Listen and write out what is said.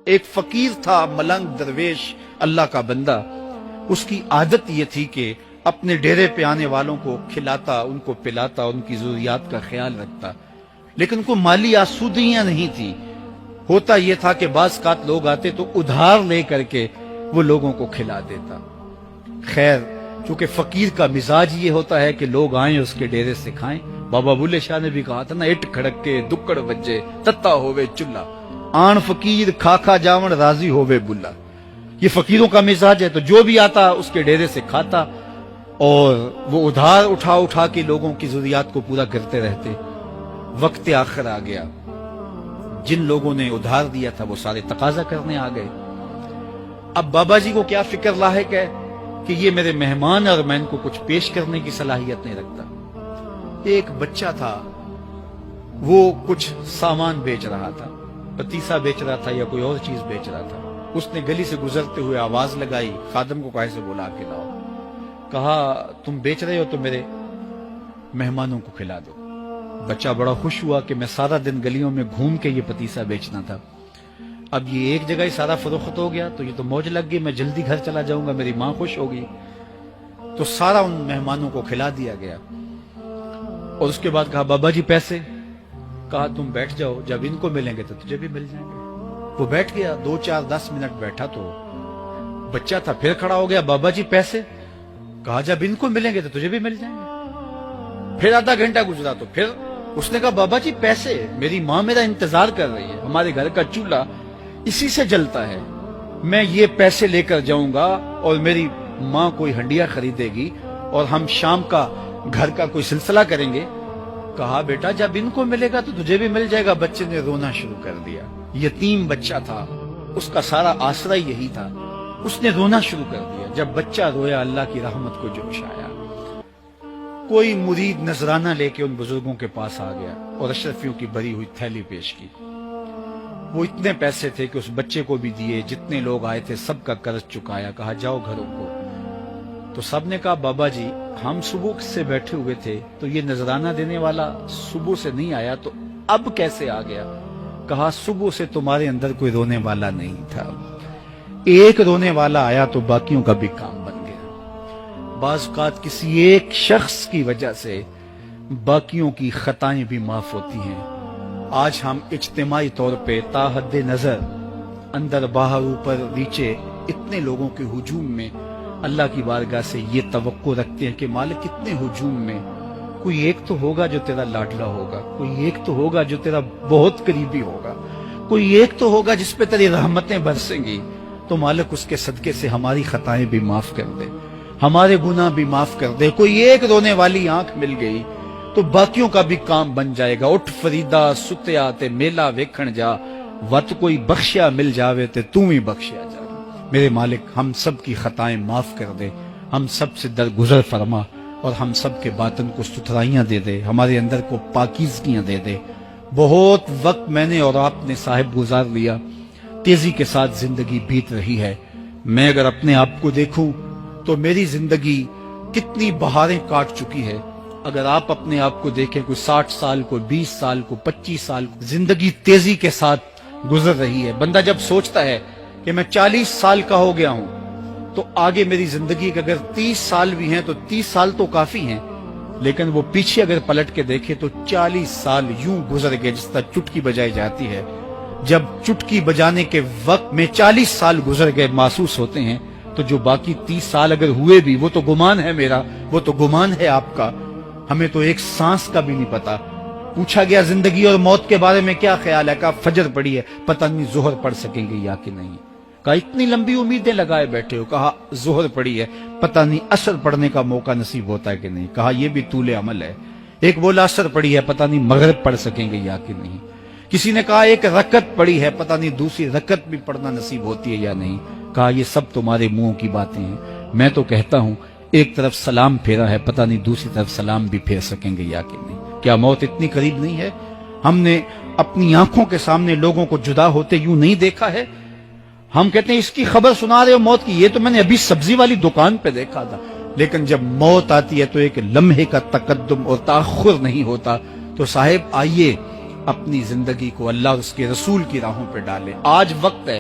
ایک فقیر تھا، ملنگ درویش، اللہ کا بندہ. اس کی عادت یہ تھی کہ اپنے ڈیرے پہ آنے والوں کو کھلاتا، ان کو پلاتا، ان کی ضروریات کا خیال رکھتا، لیکن کو مالی آسودگیاں نہیں تھی. ہوتا یہ تھا کہ بعض اوقات لوگ آتے تو ادھار لے کر کے وہ لوگوں کو کھلا دیتا. خیر، چونکہ فقیر کا مزاج یہ ہوتا ہے کہ لوگ آئیں اس کے ڈیرے سے کھائیں. بابا بلے شاہ نے بھی کہا تھا نا، اٹ کھڑک کے دکڑ بجے تتا ہووے چلا، آن فقیر کھا کھا جاون راضی ہووے بلا. یہ فقیروں کا مزاج ہے. تو جو بھی آتا اس کے ڈیرے سے کھاتا اور وہ ادھار اٹھا اٹھا کے لوگوں کی ضروریات کو پورا کرتے رہتے. وقت آخر آ گیا، جن لوگوں نے ادھار دیا تھا وہ سارے تقاضا کرنے آ گئے. اب بابا جی کو کیا فکر لاحق ہے کہ یہ میرے مہمان اور میں ان کو کچھ پیش کرنے کی صلاحیت نہیں رکھتا. ایک بچہ تھا، وہ کچھ سامان بیچ رہا تھا، پتیسا بیچ رہا تھا یا کوئی اور چیز بیچ رہا تھا. اس نے گلی سے گزرتے ہوئے آواز لگائی، خادم کو کہا سے بلا کے لاؤ. کہا تم بیچ رہے ہو تو میرے مہمانوں کو کھلا دو. بچہ بڑا خوش ہوا کہ میں سارا دن گلیوں میں گھوم کے یہ پتیسا بیچنا تھا، اب یہ ایک جگہ ہی سارا فروخت ہو گیا تو یہ تو موج لگ گئی، میں جلدی گھر چلا جاؤں گا، میری ماں خوش ہوگی. تو سارا ان مہمانوں کو کھلا دیا گیا. اور اس کے بعد کہا بابا جی پیسے؟ کہا تم بیٹھ جاؤ، جب ان کو ملیں گے تو تجھے بھی مل جائیں گے. وہ بیٹھ گیا، 2 4 10 منٹ بیٹھا تو بچہ تھا، پھر کھڑا ہو گیا، بابا جی پیسے؟ کہا جب ان کو ملیں گے تو تجھے بھی مل جائیں گے. پھر آدھا گھنٹہ گزرا تو پھر اس نے کہا بابا جی پیسے؟ میری ماں میرا انتظار کر رہی ہے، ہمارے گھر کا چولہا اسی سے جلتا ہے، میں یہ پیسے لے کر جاؤں گا اور میری ماں کوئی ہنڈیا خریدے گی اور ہم شام کا گھر کا کوئی سلسلہ کریں گے. کہا بیٹا جب ان کو ملے گا تو تجھے بھی مل جائے گا. بچے نے رونا شروع کر دیا. یتیم بچہ تھا، اس کا سارا آسرا یہی تھا. اس نے رونا شروع کر دیا. جب بچہ رویا اللہ کی رحمت کو جوش آیا. کوئی مرید نذرانہ لے کے ان بزرگوں کے پاس آ گیا اور اشرفیوں کی بھری ہوئی تھیلی پیش کی. وہ اتنے پیسے تھے کہ اس بچے کو بھی دیے، جتنے لوگ آئے تھے سب کا قرض چکایا. کہا جاؤ گھروں کو. تو سب نے کہا بابا جی ہم صبح سے بیٹھے ہوئے تھے تو یہ نذرانہ دینے والا صبح سے نہیں آیا تو اب کیسے آ گیا؟ کہا صبح سے تمہارے اندر کوئی رونے والا نہیں تھا، ایک رونے والا آیا تو باقیوں کا بھی کام بن گیا. بعض اوقات کسی ایک شخص کی وجہ سے باقیوں کی خطائیں بھی معاف ہوتی ہیں. آج ہم اجتماعی طور پہ تا حد نظر اندر باہر اوپر نیچے اتنے لوگوں کے ہجوم میں اللہ کی بارگاہ سے یہ توقع رکھتے ہیں کہ مالک اتنے ہجوم میں کوئی ایک تو ہوگا جو تیرا لاڈلا ہوگا، کوئی ایک تو ہوگا جو تیرا بہت قریبی ہوگا، کوئی ایک تو ہوگا جس پہ تیری رحمتیں برسیں گی. تو مالک اس کے صدقے سے ہماری خطائیں بھی معاف کر دے، ہمارے گناہ بھی معاف کر دے. کوئی ایک رونے والی آنکھ مل گئی تو باقیوں کا بھی کام بن جائے گا. اٹھ فریدا ستیا تے میلہ ویکھن جا، وت کوئی بخشیا مل جاوے تے تو ہی بخشیا جا. میرے مالک ہم سب کی خطائیں معاف کر دے، ہم سب سے درگزر فرما اور ہم سب کے باطن کو ستھرائیاں دے دے، ہمارے اندر کو پاکیزگیاں دے دے. بہت وقت میں نے اور آپ نے صاحب گزار لیا، تیزی کے ساتھ زندگی بیت رہی ہے. میں اگر اپنے آپ کو دیکھوں تو میری زندگی کتنی بہاریں کاٹ چکی ہے. اگر آپ اپنے آپ کو دیکھیں، کوئی 60 سال، کوئی 20 سال، کوئی 25 سال، زندگی تیزی کے ساتھ گزر رہی ہے. بندہ جب سوچتا ہے کہ میں 40 سال کا ہو گیا ہوں تو آگے میری زندگی کے اگر 30 سال بھی ہیں تو 30 سال تو کافی ہیں، لیکن وہ پیچھے اگر پلٹ کے دیکھے تو 40 سال یوں گزر گئے جس طرح چٹکی بجائی جاتی ہے. جب چٹکی بجانے کے وقت میں 40 سال گزر گئے محسوس ہوتے ہیں تو جو باقی 30 سال اگر ہوئے بھی وہ تو گمان ہے میرا، وہ تو گمان ہے آپ کا. ہمیں تو ایک سانس کا بھی نہیں پتا. پوچھا گیا زندگی اور موت کے بارے میں کیا خیال ہے؟ کہا فجر پڑی ہے، پتہ نہیں ظہر پڑھ سکیں گے یا کہ نہیں. کہا اتنی لمبی امیدیں لگائے بیٹھے ہو. کہا ظہر پڑی ہے، پتہ نہیں عصر پڑھنے کا موقع نصیب ہوتا ہے کہ نہیں. کہا یہ بھی طول عمل ہے. ایک بولا عصر پڑی ہے، پتہ نہیں مغرب پڑھ سکیں گے یا کہ نہیں. کسی نے کہا ایک رکعت پڑی ہے، پتہ نہیں دوسری رکعت بھی پڑھنا نصیب ہوتی ہے یا نہیں. کہا یہ سب تمہارے منہوں کی باتیں ہیں. میں تو کہتا ہوں ایک طرف سلام پھیرا ہے، پتہ نہیں دوسری طرف سلام بھی پھیر سکیں گے یا کہ نہیں. کیا موت اتنی قریب نہیں ہے؟ ہم نے اپنی آنکھوں کے سامنے لوگوں کو جدا ہوتے یوں نہیں دیکھا ہے. ہم کہتے ہیں اس کی خبر سنا رہے ہو موت کی، یہ تو میں نے ابھی سبزی والی دکان پہ دیکھا تھا. لیکن جب موت آتی ہے تو ایک لمحے کا تقدم اور تاخر نہیں ہوتا. تو صاحب آئیے اپنی زندگی کو اللہ اور اس کے رسول کی راہوں پہ ڈالیں. آج وقت ہے.